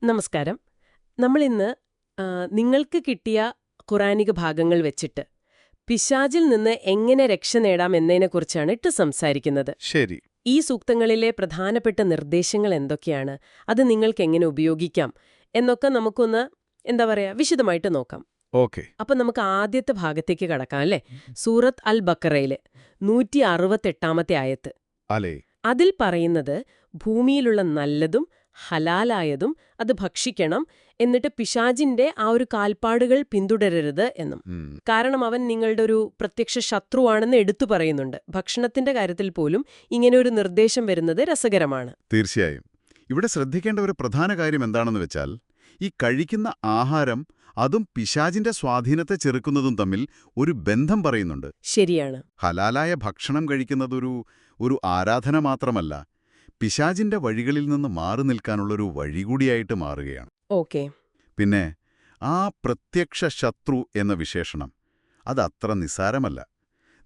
നമസ്കാരം. നമ്മളിന്ന് നിങ്ങൾക്ക് കിട്ടിയ ഖുറാനിക ഭാഗങ്ങൾ വെച്ചിട്ട് പിശാചിൽ നിന്ന് എങ്ങനെ രക്ഷ നേടാം എന്നതിനെക്കുറിച്ചാണ് സംസാരിക്കുന്നത്. ശരി. ഈ സൂക്തങ്ങളിലെ പ്രധാനപ്പെട്ട നിർദ്ദേശങ്ങൾ എന്തൊക്കെയാണ്, അത് നിങ്ങൾക്ക് എങ്ങനെ ഉപയോഗിക്കാം എന്നൊക്കെ നമുക്കൊന്ന് വിശദമായിട്ട് നോക്കാം. ഓക്കെ. അപ്പൊ നമുക്ക് ആദ്യത്തെ ഭാഗത്തേക്ക് കടക്കാം അല്ലേ? സൂറത്ത് അൽ ബക്കറയിലെ 168-ാമത്തെ ആയത്ത്. അലേ. അതിൽ പറയുന്നത് ഭൂമിയിലുള്ള നല്ലതും ഹലാലായതും അത് ഭക്ഷിക്കണം, എന്നിട്ട് പിശാചിന്റെ ആ ഒരു കാൽപ്പാടുകൾ പിന്തുടരരുത് എന്നും. കാരണം അവൻ നിങ്ങളുടെ ഒരു പ്രത്യക്ഷ ശത്രുവാണെന്ന് എടുത്തു പറയുന്നുണ്ട്. ഭക്ഷണത്തിന്റെ കാര്യത്തിൽ പോലും ഇങ്ങനെ ഒരു നിർദ്ദേശം വരുന്നത് രസകരമാണ്. തീർച്ചയായും. ഇവിടെ ശ്രദ്ധിക്കേണ്ട ഒരു പ്രധാന കാര്യം എന്താണെന്ന് വെച്ചാൽ, ഈ കഴിക്കുന്ന ആഹാരം അതും പിശാചിന്റെ സ്വാധീനത്തെ ചെറുക്കുന്നതും തമ്മിൽ ഒരു ബന്ധം പറയുന്നുണ്ട്. ശരിയാണ്. ഹലാലായ ഭക്ഷണം കഴിക്കുന്നതൊരു ആരാധന മാത്രമല്ല, പിശാചിന്റെ വഴികളിൽ നിന്ന് മാറി നിൽക്കാനുള്ളൊരു വഴി കൂടിയായിട്ട് മാറുകയാണ്. ഓക്കെ. പിന്നെ ആ പ്രത്യക്ഷ ശത്രു എന്ന വിശേഷണം അതത്ര നിസ്സാരമല്ല.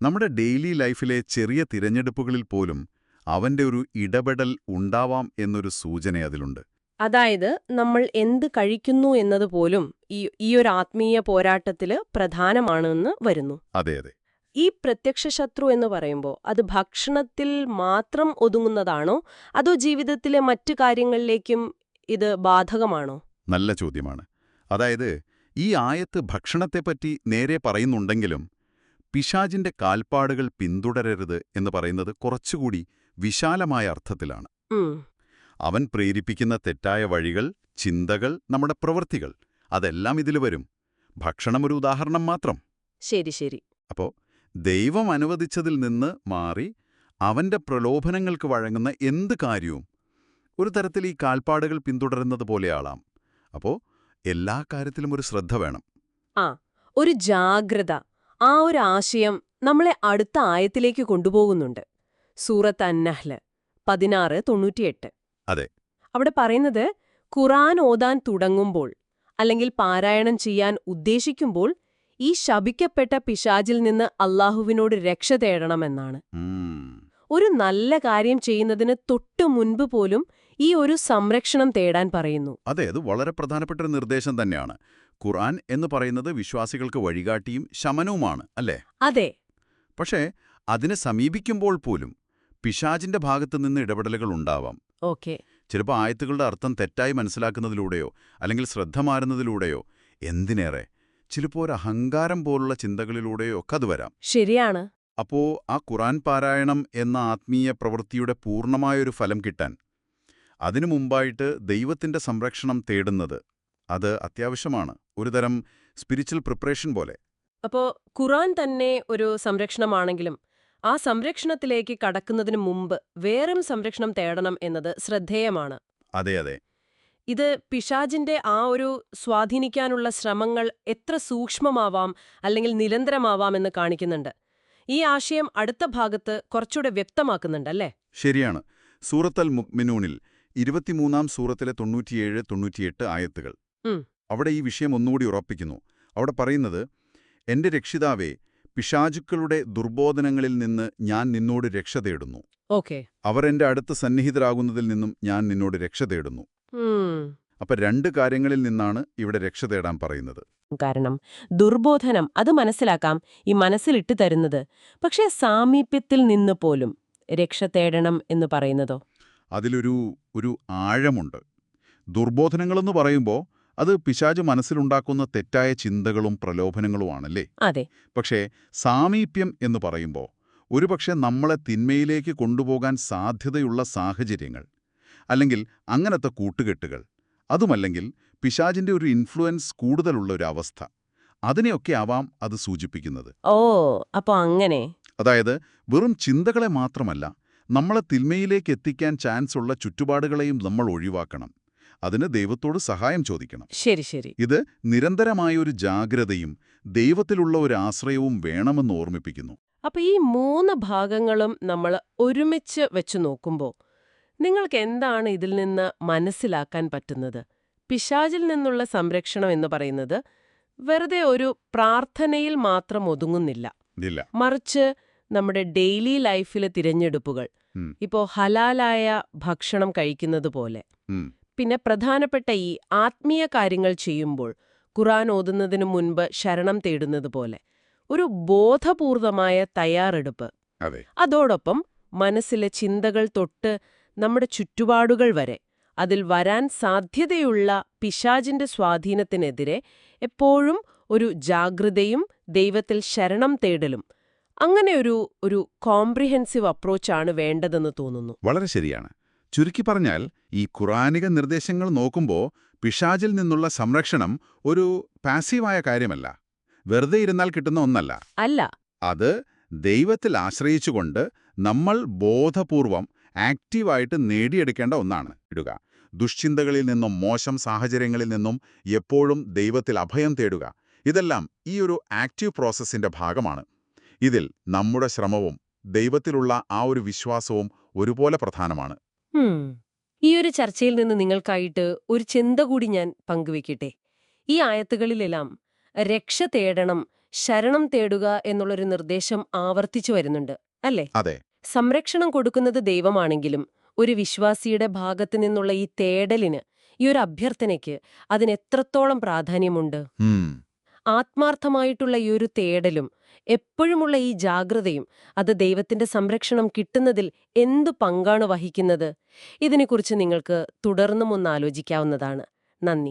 നമ്മുടെ ഡെയിലി ലൈഫിലെ ചെറിയ തിരഞ്ഞെടുപ്പുകളിൽ പോലും അവന്റെ ഒരു ഇടപെടൽ ഉണ്ടാവാം എന്നൊരു സൂചന അതിലുണ്ട്. അതായത് നമ്മൾ എന്ത് കഴിക്കുന്നു എന്നതുപോലും ഈ ഒരു ആത്മീയ പോരാട്ടത്തില് പ്രധാനമാണെന്ന് വരുന്നു. അതെ അതെ. ഈ പ്രത്യക്ഷ ശത്രു എന്ന് പറയുമ്പോൾ അത് ഭക്ഷണത്തിൽ മാത്രം ഒതുങ്ങുന്നതാണോ, അതോ ജീവിതത്തിലെ മറ്റു കാര്യങ്ങളിലേക്കും ഇത് ബാധകമാണോ? നല്ല ചോദ്യമാണ്. അതായത് ഈ ആയത്ത് ഭക്ഷണത്തെപ്പറ്റി നേരെ പറയുന്നുണ്ടെങ്കിലും പിശാചിന്റെ കാൽപ്പാടുകൾ പിന്തുടരരുത് എന്ന് പറയുന്നത് കുറച്ചുകൂടി വിശാലമായ അർത്ഥത്തിലാണ്. അവൻ പ്രേരിപ്പിക്കുന്ന തെറ്റായ വഴികൾ, ചിന്തകൾ, നമ്മുടെ പ്രവൃത്തികൾ, അതെല്ലാം ഇതിൽ വരും. ഭക്ഷണം ഒരു ഉദാഹരണം മാത്രം. ശരി ശരി. അപ്പോ ദൈവം അനുവദിച്ചതിൽ നിന്ന് മാറി അവന്റെ പ്രലോഭനങ്ങൾക്ക് വഴങ്ങുന്ന എന്ത് കാര്യവും ഒരു തരത്തിൽ ഈ കാൽപ്പാടുകൾ പിന്തുടരുന്നത് പോലെയാളാം. അപ്പോ എല്ലാ കാര്യത്തിലും ഒരു ശ്രദ്ധ വേണം. ഒരു ജാഗ്രത, ആ ഒരു ആശയം നമ്മളെ അടുത്ത ആയത്തിലേക്ക് കൊണ്ടുപോകുന്നുണ്ട്. സൂറത്ത് അന്നഹ്ല് 16:98. അതെ. അവിടെ പറയുന്നത് ഖുർആൻ ഓതാൻ തുടങ്ങുമ്പോൾ അല്ലെങ്കിൽ പാരായണം ചെയ്യാൻ ഉദ്ദേശിക്കുമ്പോൾ ഈ ശപിക്കപ്പെട്ട പിശാചിൽ നിന്ന് അല്ലാഹുവിനോട് രക്ഷ തേടണമെന്നാണ്. ഒരു നല്ല കാര്യം ചെയ്യുന്നതിന് തൊട്ടു മുൻപ് പോലും ഈ ഒരു സംരക്ഷണം തേടാൻ പറയുന്നു. അതെ, അത് വളരെ പ്രധാനപ്പെട്ട ഒരു നിർദ്ദേശം തന്നെയാണ്. ഖുർആൻ എന്ന് പറയുന്നത് വിശ്വാസികൾക്ക് വഴികാട്ടിയും ശമനവുമാണ്, അല്ലേ? അതെ. പക്ഷേ അതിനെ സമീപിക്കുമ്പോൾ പോലും പിശാചിന്റെ ഭാഗത്തുനിന്ന് ഇടപെടലുകൾ ഉണ്ടാവാം. ഓക്കെ. ചിലപ്പോൾ ആയത്തുകളുടെ അർത്ഥം തെറ്റായി മനസ്സിലാക്കുന്നതിലൂടെയോ അല്ലെങ്കിൽ ശ്രദ്ധ മാറുന്നതിലൂടെയോ, എന്തിനേറെ ചിലപ്പോൾ ഒരു അഹങ്കാരം പോലുള്ള ചിന്തകളിലൂടെയോ ഒക്കെ അത് വരാം. ശരിയാണ്. അപ്പോ ആ ഖുർആൻ പാരായണം എന്ന ആത്മീയ പ്രവൃത്തിയുടെ പൂർണ്ണമായൊരു ഫലം കിട്ടാൻ അതിനു മുമ്പായിട്ട് ദൈവത്തിന്റെ സംരക്ഷണം തേടുന്നത് അത് അത്യാവശ്യമാണ്. ഒരുതരം സ്പിരിച്വൽ പ്രിപ്പറേഷൻ പോലെ. അപ്പോ ഖുർആൻ തന്നെ ഒരു സംരക്ഷണമാണെങ്കിലും ആ സംരക്ഷണത്തിലേക്ക് കടക്കുന്നതിന് മുമ്പ് വേറും സംരക്ഷണം തേടണം എന്നത് ശ്രദ്ധേയമാണ്. അതെ അതെ. ഇത് പിശാചിന്റെ ആ ഒരു സ്വാധീനിക്കാനുള്ള ശ്രമങ്ങൾ എത്ര സൂക്ഷ്മമാവാം അല്ലെങ്കിൽ നിരന്തരമാവാം എന്ന് കാണിക്കുന്നുണ്ട്. ഈ ആശയം അടുത്ത ഭാഗത്ത് കുറച്ചുകൂടെ വ്യക്തമാക്കുന്നുണ്ടല്ലേ? ശരിയാണ്. സൂറത്ത് അൽ മുഅ്മിനൂനിൽ 23-ാം സൂറത്തിലെ 97-98 ആയത്തുകൾ അവിടെ ഈ വിഷയം ഒന്നുകൂടി ഉറപ്പിക്കുന്നു. അവിടെ പറയുന്നത്, എന്റെ രക്ഷിതാവേ, പിശാചുക്കളുടെ ദുർബോധനങ്ങളിൽ നിന്ന് ഞാൻ നിന്നോട് രക്ഷ തേടുന്നു. അവർ എന്റെ അടുത്ത് സന്നിഹിതരാകുന്നതിൽ നിന്നും ഞാൻ നിന്നോട് രക്ഷ തേടുന്നു. അപ്പൊ രണ്ട് കാര്യങ്ങളിൽ നിന്നാണ് ഇവിടെ രക്ഷ തേടാൻ പറയുന്നത്. കാരണം ദുർബോധനം അത് മനസ്സിലാക്കാം, ഈ മനസ്സിലിട്ട് തരുന്നത്. പക്ഷേ സാമീപ്യത്തിൽ നിന്ന് പോലും രക്ഷ തേടണം എന്ന് പറയുന്നതോ? അതിലൊരു ആഴമുണ്ട്. ദുർബോധനങ്ങളെന്ന് പറയുമ്പോൾ അത് പിശാച് മനസ്സിലുണ്ടാക്കുന്ന തെറ്റായ ചിന്തകളും പ്രലോഭനങ്ങളുമാണല്ലേ? അതെ. പക്ഷേ സാമീപ്യം എന്ന് പറയുമ്പോൾ ഒരുപക്ഷെ നമ്മളെ തിന്മയിലേക്ക് കൊണ്ടുപോകാൻ സാധ്യതയുള്ള സാഹചര്യങ്ങൾ, അല്ലെങ്കിൽ അങ്ങനത്തെ കൂട്ടുകെട്ടുകൾ, അതുമല്ലെങ്കിൽ പിശാചിന്റെ ഒരു ഇൻഫ്ലുവൻസ് കൂടുതലുള്ള ഒരു അവസ്ഥ, അതിനെയൊക്കെ ആവാം അത് സൂചിപ്പിക്കുന്നത്. അപ്പൊ അങ്ങനെ അതായത് വെറും ചിന്തകളെ മാത്രമല്ല, നമ്മളെ തിന്മയിലേക്ക് എത്തിക്കാൻ ചാൻസ് ഉള്ള ചുറ്റുപാടുകളെയും നമ്മൾ ഒഴിവാക്കണം. അതിന് ദൈവത്തോട് സഹായം ചോദിക്കണം. ശരി ശരി. ഇത് നിരന്തരമായ ഒരു ജാഗ്രതയും ദൈവത്തിലുള്ള ഒരു ആശ്രയവും വേണമെന്ന് ഓർമ്മിപ്പിക്കുന്നു. അപ്പൊ ഈ 3 ഭാഗങ്ങളും നമ്മൾ ഒരുമിച്ച് വെച്ച് നോക്കുമ്പോൾ നിങ്ങൾക്ക് എന്താണ് ഇതിൽ നിന്ന് മനസ്സിലാക്കാൻ പറ്റുന്നത്? പിശാചിൽ നിന്നുള്ള സംരക്ഷണം എന്ന് പറയുന്നത് വെറുതെ ഒരു പ്രാർത്ഥനയിൽ മാത്രം ഒതുങ്ങുന്നില്ല. മറിച്ച് നമ്മുടെ ഡെയിലി ലൈഫിലെ തിരഞ്ഞെടുപ്പുകൾ, ഇപ്പോ ഹലാലായ ഭക്ഷണം കഴിക്കുന്നത് പോലെ പിന്നെ പ്രധാനപ്പെട്ട ഈ ആത്മീയ കാര്യങ്ങൾ ചെയ്യുമ്പോൾ ഖുർആൻ ഓതുന്നതിനു മുൻപ് ശരണം തേടുന്നത് പോലെ ഒരു ബോധപൂർവമായ തയ്യാറെടുപ്പ്. അതെ. അതോടൊപ്പം മനസ്സിലെ ചിന്തകൾ തൊട്ട് നമ്മുടെ ചുറ്റുപാടുകൾ വരെ അതിൽ വരാൻ സാധ്യതയുള്ള പിശാചിന്റെ സ്വാധീനത്തിനെതിരെ എപ്പോഴും ഒരു ജാഗ്രതയും ദൈവത്തിൽ ശരണം തേടലും, അങ്ങനെ ഒരു കോംപ്രിഹെൻസീവ് അപ്രോച്ചാണ് വേണ്ടതെന്ന് തോന്നുന്നു. വളരെ ശരിയാണ്. ചുരുക്കി പറഞ്ഞാൽ ഈ ഖുറാനിക നിർദ്ദേശങ്ങൾ നോക്കുമ്പോൾ പിശാചിൽ നിന്നുള്ള സംരക്ഷണം ഒരു പാസീവായ കാര്യമല്ല, വെറുതെ ഇരുന്നാൽ കിട്ടുന്ന ഒന്നല്ല. അല്ല, അത് ദൈവത്തിൽ ആശ്രയിച്ചുകൊണ്ട് നമ്മൾ ബോധപൂർവം ആക്റ്റീവായിട്ട് നേടിയെടുക്കേണ്ട ഒന്നാണ്. ഇടുക, ദുശ്ചിന്തകളിൽ നിന്നും മോശം സാഹചര്യങ്ങളിൽ നിന്നും എപ്പോഴും ദൈവത്തിൽ അഭയം തേടുക, ഇതെല്ലാം ഈ ഒരു ആക്റ്റീവ് പ്രോസസ്സിന്റെ ഭാഗമാണ്. ഇതിൽ നമ്മുടെ ശ്രമവും ദൈവത്തിലുള്ള ആ ഒരു വിശ്വാസവും ഒരുപോലെ പ്രധാനമാണ്. ഈ ഒരു ചർച്ചയിൽ നിന്ന് നിങ്ങൾക്കായിട്ട് ഒരു ചിന്ത കൂടി ഞാൻ പങ്കുവെക്കട്ടെ. ഈ ആയത്തുകളിലെല്ലാം രക്ഷ തേടണം, ശരണം തേടുക എന്നുള്ളൊരു നിർദ്ദേശം ആവർത്തിച്ചു വരുന്നുണ്ട്, അല്ലേ? അതെ. സംരക്ഷണം കൊടുക്കുന്നത് ദൈവമാണെങ്കിലും ഒരു വിശ്വാസിയുടെ ഭാഗത്തു നിന്നുള്ള ഈ തേടലിന്, ഈ ഒരു അഭ്യർത്ഥനയ്ക്ക് അതിനെത്രത്തോളം പ്രാധാന്യമുണ്ട്? ആത്മാർത്ഥമായിട്ടുള്ള ഈ ഒരു തേടലും എപ്പോഴുമുള്ള ഈ ജാഗ്രതയും അത് ദൈവത്തിന്റെ സംരക്ഷണം കിട്ടുന്നതിൽ എന്തു പങ്കാണ് വഹിക്കുന്നത്? ഇതിനെക്കുറിച്ച് നിങ്ങൾക്ക് തുടർന്നും ഒന്ന് ആലോചിക്കാവുന്നതാണ്. നന്ദി.